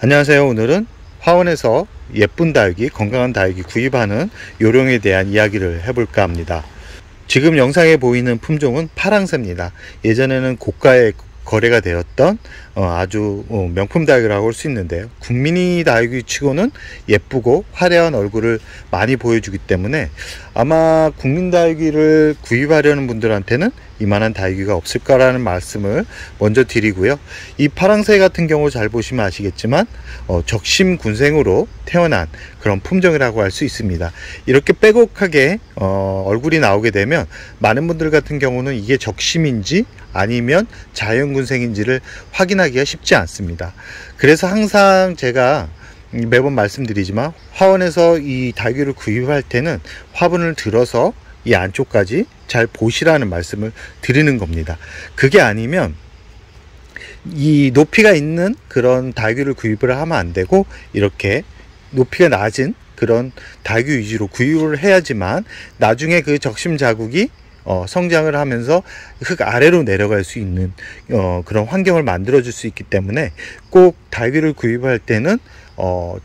안녕하세요. 오늘은 화원에서 예쁜 다육이, 건강한 다육이 구입하는 요령에 대한 이야기를 해볼까 합니다. 지금 영상에 보이는 품종은 파랑새입니다. 예전에는 고가에 거래가 되었던 아주 명품 다육이라고 할 수 있는데요. 국민이 다육이 치고는 예쁘고 화려한 얼굴을 많이 보여주기 때문에 아마 국민 다육이를 구입하려는 분들한테는 이만한 다육이가 없을 거라는 말씀을 먼저 드리고요. 이 파랑새 같은 경우 잘 보시면 아시겠지만 적심군생으로 태어난 그런 품종이라고 할 수 있습니다. 이렇게 빼곡하게 얼굴이 나오게 되면 많은 분들 같은 경우는 이게 적심인지 아니면 자연군생인지를 확인하기가 쉽지 않습니다. 그래서 항상 제가 매번 말씀드리지만 화원에서 이 다육이를 구입할 때는 화분을 들어서 이 안쪽까지 잘 보시라는 말씀을 드리는 겁니다. 그게 아니면 이 높이가 있는 그런 다육이를 구입을 하면 안 되고 이렇게 높이가 낮은 그런 다육이 위주로 구입을 해야지만 나중에 그 적심 자국이 성장을 하면서 흙 아래로 내려갈 수 있는 그런 환경을 만들어 줄 수 있기 때문에 꼭 다육이를 구입할 때는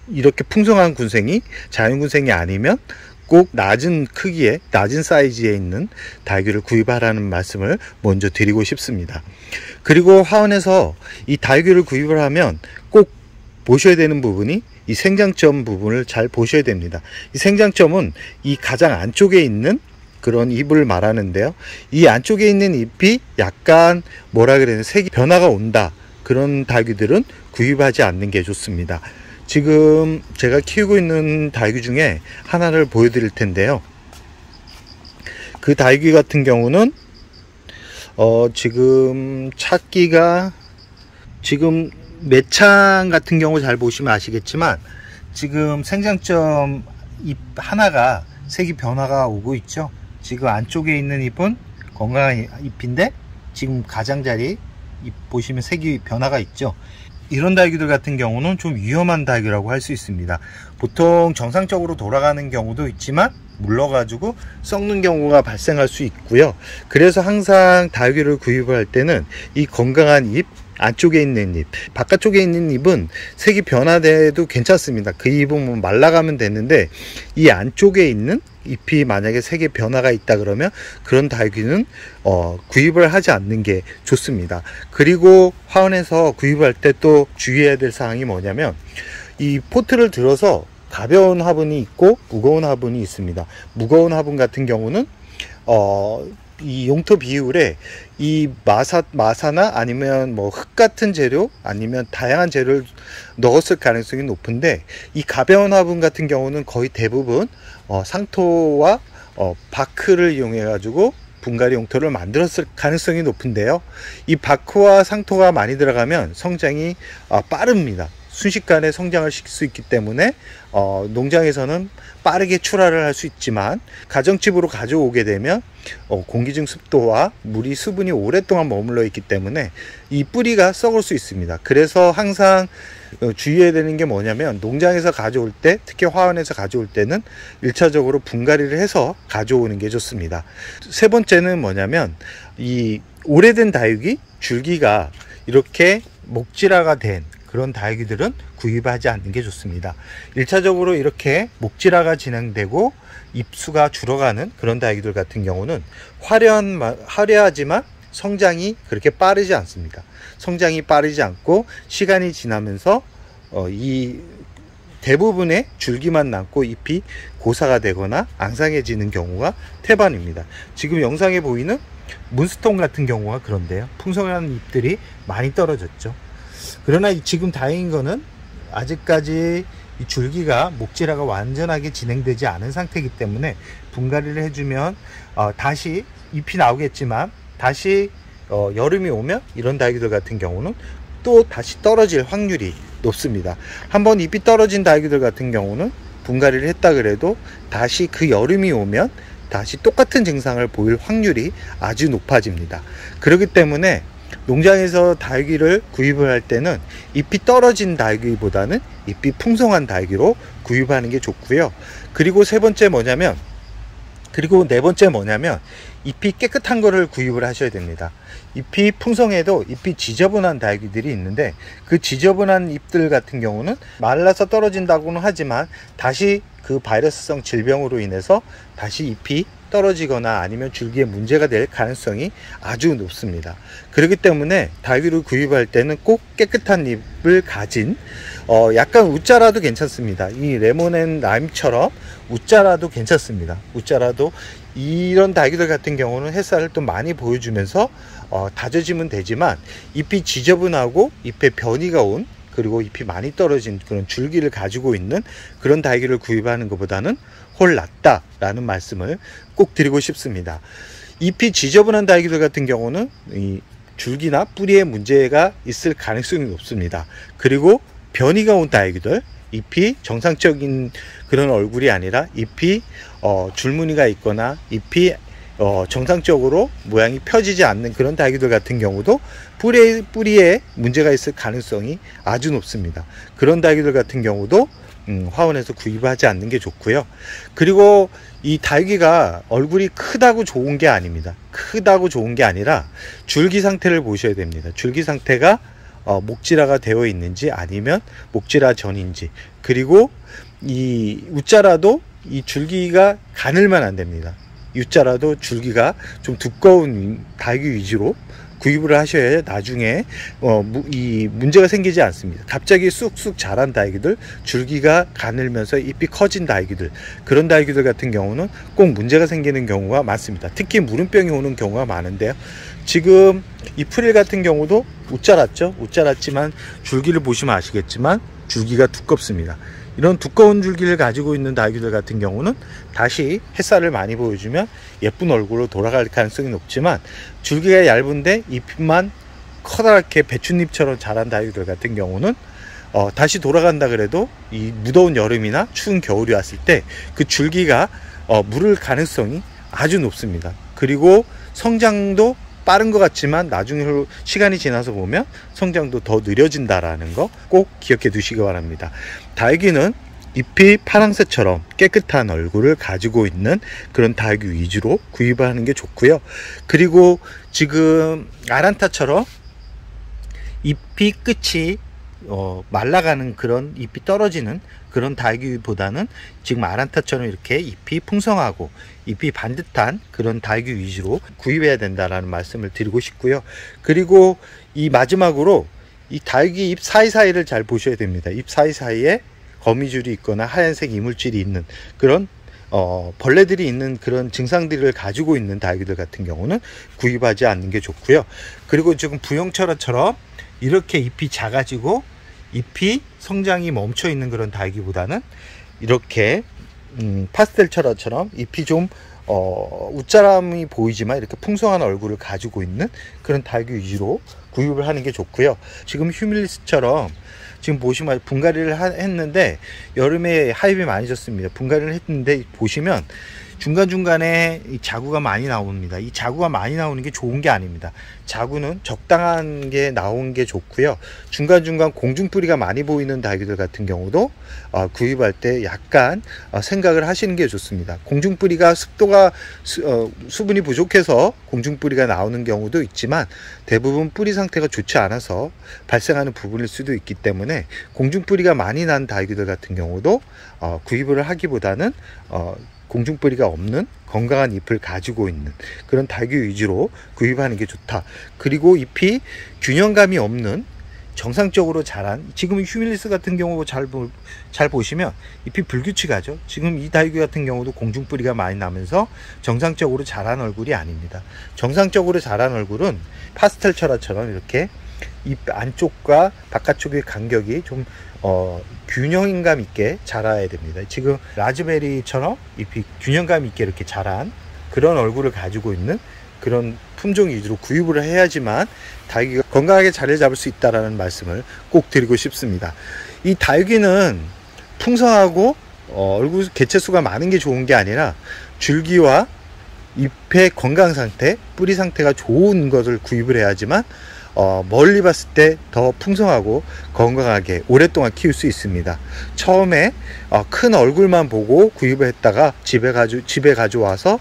이렇게 풍성한 군생이 자연군생이 아니면 꼭 낮은 크기에 낮은 사이즈에 있는 다육이를 구입하라는 말씀을 먼저 드리고 싶습니다. 그리고 화원에서 이 다육이를 구입을 하면 꼭 보셔야 되는 부분이 이 생장점 부분을 잘 보셔야 됩니다. 이 생장점은 이 가장 안쪽에 있는 그런 잎을 말하는데요. 이 안쪽에 있는 잎이 약간 뭐라 그래야 되나 색이 변화가 온다. 그런 다육이들은 구입하지 않는 게 좋습니다. 지금 제가 키우고 있는 다육이 중에 하나를 보여드릴 텐데요. 그 다육이 같은 경우는 지금 찾기가 지금 매창 같은 경우 잘 보시면 아시겠지만 지금 생장점 잎 하나가 색이 변화가 오고 있죠. 지금 안쪽에 있는 잎은 건강한 잎인데 지금 가장자리 잎 보시면 색이 변화가 있죠. 이런 다육이들 같은 경우는 좀 위험한 다육이라고 할 수 있습니다. 보통 정상적으로 돌아가는 경우도 있지만 물러가지고 썩는 경우가 발생할 수 있고요. 그래서 항상 다육이를 구입할 때는 이 건강한 잎, 안쪽에 있는 잎, 바깥쪽에 있는 잎은 색이 변화돼도 괜찮습니다. 그 잎은 뭐 말라가면 되는데 이 안쪽에 있는 잎이 만약에 색의 변화가 있다 그러면 그런 다육이는 구입을 하지 않는 게 좋습니다. 그리고 화원에서 구입할 때 또 주의해야 될 사항이 뭐냐면 이 포트를 들어서 가벼운 화분이 있고 무거운 화분이 있습니다. 무거운 화분 같은 경우는 이 용토 비율에 이 마사나 아니면 뭐 흙 같은 재료 아니면 다양한 재료를 넣었을 가능성이 높은데 이 가벼운 화분 같은 경우는 거의 대부분 상토와 바크를 이용해 가지고 분갈이 용토를 만들었을 가능성이 높은데요. 이 바크와 상토가 많이 들어가면 성장이 빠릅니다. 순식간에 성장을 시킬 수 있기 때문에 농장에서는 빠르게 출하를 할 수 있지만 가정집으로 가져오게 되면 공기 중 습도와 물이 수분이 오랫동안 머물러 있기 때문에 이 뿌리가 썩을 수 있습니다. 그래서 항상 주의해야 되는 게 뭐냐면 농장에서 가져올 때, 특히 화원에서 가져올 때는 1차적으로 분갈이를 해서 가져오는 게 좋습니다. 세 번째는 뭐냐면 이 오래된 다육이 줄기가 이렇게 목질화가 된 그런 다육이들은 구입하지 않는 게 좋습니다. 1차적으로 이렇게 목질화가 진행되고 잎수가 줄어가는 그런 다육이들 같은 경우는 화려하지만 성장이 그렇게 빠르지 않습니다. 성장이 빠르지 않고 시간이 지나면서 이 대부분의 줄기만 남고 잎이 고사가 되거나 앙상해지는 경우가 태반입니다. 지금 영상에 보이는 문스톤 같은 경우가 그런데요. 풍성한 잎들이 많이 떨어졌죠. 그러나 지금 다행인 거는 아직까지 이 줄기가 목질화가 완전하게 진행되지 않은 상태이기 때문에 분갈이를 해주면 다시 잎이 나오겠지만 다시 여름이 오면 이런 다육이들 같은 경우는 또 다시 떨어질 확률이 높습니다. 한번 잎이 떨어진 다육이들 같은 경우는 분갈이를 했다 그래도 다시 그 여름이 오면 다시 똑같은 증상을 보일 확률이 아주 높아집니다. 그렇기 때문에 농장에서 다육이를 구입을 할 때는 잎이 떨어진 다육이보다는 잎이 풍성한 다육이로 구입하는 게 좋고요. 그리고 세 번째 뭐냐면 그리고 네 번째 뭐냐면 잎이 깨끗한 거를 구입을 하셔야 됩니다. 잎이 풍성해도 잎이 지저분한 다육이들이 있는데, 그 지저분한 잎들 같은 경우는 말라서 떨어진다고는 하지만 다시 그 바이러스성 질병으로 인해서 다시 잎이 떨어지거나 아니면 줄기에 문제가 될 가능성이 아주 높습니다. 그렇기 때문에 다육이를 구입할 때는 꼭 깨끗한 잎을 가진 약간 웃자라도 괜찮습니다. 이 레몬앤라임처럼 웃자라도 괜찮습니다. 웃자라도 이런 다육이들 같은 경우는 햇살을 또 많이 보여주면서 다져지면 되지만, 잎이 지저분하고 잎에 변이가 온, 그리고 잎이 많이 떨어진 그런 줄기를 가지고 있는 그런 다육이를 구입하는 것보다는 훨 낫다라는 말씀을 꼭 드리고 싶습니다. 잎이 지저분한 다육이들 같은 경우는 이 줄기나 뿌리에 문제가 있을 가능성이 높습니다. 그리고 변이가 온 다육이들, 잎이 정상적인 그런 얼굴이 아니라 잎이 줄무늬가 있거나 잎이 정상적으로 모양이 펴지지 않는 그런 다육이들 같은 경우도 뿌리에 문제가 있을 가능성이 아주 높습니다. 그런 다육이들 같은 경우도 화원에서 구입하지 않는 게 좋고요. 그리고 이 다육이가 얼굴이 크다고 좋은 게 아닙니다. 크다고 좋은 게 아니라 줄기 상태를 보셔야 됩니다. 줄기 상태가 목질화가 되어 있는지 아니면 목질화 전인지, 그리고 이 웃자라도 이 줄기가 가늘면 안 됩니다. 웃자라도 줄기가 좀 두꺼운 다육이 위주로 구입을 하셔야 나중에 이 문제가 생기지 않습니다. 갑자기 쑥쑥 자란 다육이들, 줄기가 가늘면서 잎이 커진 다육이들, 그런 다육이들 같은 경우는 꼭 문제가 생기는 경우가 많습니다. 특히 무름병이 오는 경우가 많은데요. 지금 이 프릴 같은 경우도 웃자랐죠. 웃자랐지만 줄기를 보시면 아시겠지만 줄기가 두껍습니다. 이런 두꺼운 줄기를 가지고 있는 다육이들 같은 경우는 다시 햇살을 많이 보여주면 예쁜 얼굴로 돌아갈 가능성이 높지만, 줄기가 얇은데 잎만 커다랗게 배춧잎처럼 자란 다육이들 같은 경우는 다시 돌아간다 그래도 이 무더운 여름이나 추운 겨울이 왔을 때 그 줄기가 물을 가능성이 아주 높습니다. 그리고 성장도 빠른 것 같지만 나중에 시간이 지나서 보면 성장도 더 느려진다라는 거 꼭 기억해 두시기 바랍니다. 다육이는 잎이 파랑새처럼 깨끗한 얼굴을 가지고 있는 그런 다육이 위주로 구입하는 게 좋고요. 그리고 지금 아란타처럼 잎이 끝이 말라가는, 그런 잎이 떨어지는 그런 다육이보다는 지금 아란타처럼 이렇게 잎이 풍성하고 잎이 반듯한 그런 다육이 위주로 구입해야 된다라는 말씀을 드리고 싶고요. 그리고 이 마지막으로 이 다육이 잎 사이사이를 잘 보셔야 됩니다. 잎 사이사이에 거미줄이 있거나 하얀색 이물질이 있는 그런 벌레들이 있는 그런 증상들을 가지고 있는 다육이들 같은 경우는 구입하지 않는 게 좋고요. 그리고 지금 부영철화처럼 이렇게 잎이 작아지고 잎이 성장이 멈춰 있는 그런 다육이보다는 이렇게 파스텔 철화처럼 잎이 좀 웃자람이 보이지만 이렇게 풍성한 얼굴을 가지고 있는 그런 다육이 위주로 구입을 하는 게 좋고요. 지금 휴밀리스처럼 지금 보시면 분갈이를 했는데 여름에 하엽이 많이 졌습니다. 분갈이를 했는데 보시면 중간중간에 이 자구가 많이 나옵니다. 이 자구가 많이 나오는 게 좋은 게 아닙니다. 자구는 적당한 게 나온 게 좋고요. 중간중간 공중뿌리가 많이 보이는 다육이들 같은 경우도 구입할 때 약간 생각을 하시는 게 좋습니다. 공중뿌리가 습도가 수분이 부족해서 공중뿌리가 나오는 경우도 있지만 대부분 뿌리 상태가 좋지 않아서 발생하는 부분일 수도 있기 때문에 공중뿌리가 많이 난 다육이들 같은 경우도 구입을 하기보다는 공중뿌리가 없는 건강한 잎을 가지고 있는 그런 다육이 위주로 구입하는 게 좋다. 그리고 잎이 균형감이 없는 정상적으로 자란, 지금 휴밀리스 같은 경우 잘 보시면 잎이 불규칙하죠. 지금 이 다육이 같은 경우도 공중뿌리가 많이 나면서 정상적으로 자란 얼굴이 아닙니다. 정상적으로 자란 얼굴은 파스텔 철화처럼 이렇게 잎 안쪽과 바깥쪽의 간격이 좀 균형감 있게 자라야 됩니다. 지금 라즈베리처럼 잎이 균형감 있게 이렇게 자란 그런 얼굴을 가지고 있는 그런 품종 위주로 구입을 해야지만 다육이가 건강하게 자리를 잡을 수 있다는 말씀을 꼭 드리고 싶습니다. 이 다육이는 풍성하고 얼굴 개체수가 많은 게 좋은 게 아니라 줄기와 잎의 건강 상태, 뿌리 상태가 좋은 것을 구입을 해야지만 멀리 봤을 때 더 풍성하고 건강하게 오랫동안 키울 수 있습니다. 처음에 큰 얼굴만 보고 구입을 했다가 집에 가져와서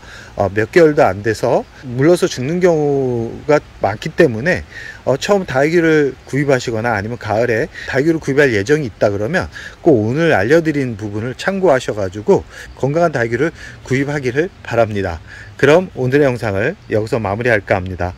몇 개월도 안 돼서 물러서 죽는 경우가 많기 때문에 처음 다육이를 구입하시거나 아니면 가을에 다육이를 구입할 예정이 있다 그러면 꼭 오늘 알려드린 부분을 참고하셔가지고 건강한 다육이를 구입하기를 바랍니다. 그럼 오늘의 영상을 여기서 마무리할까 합니다.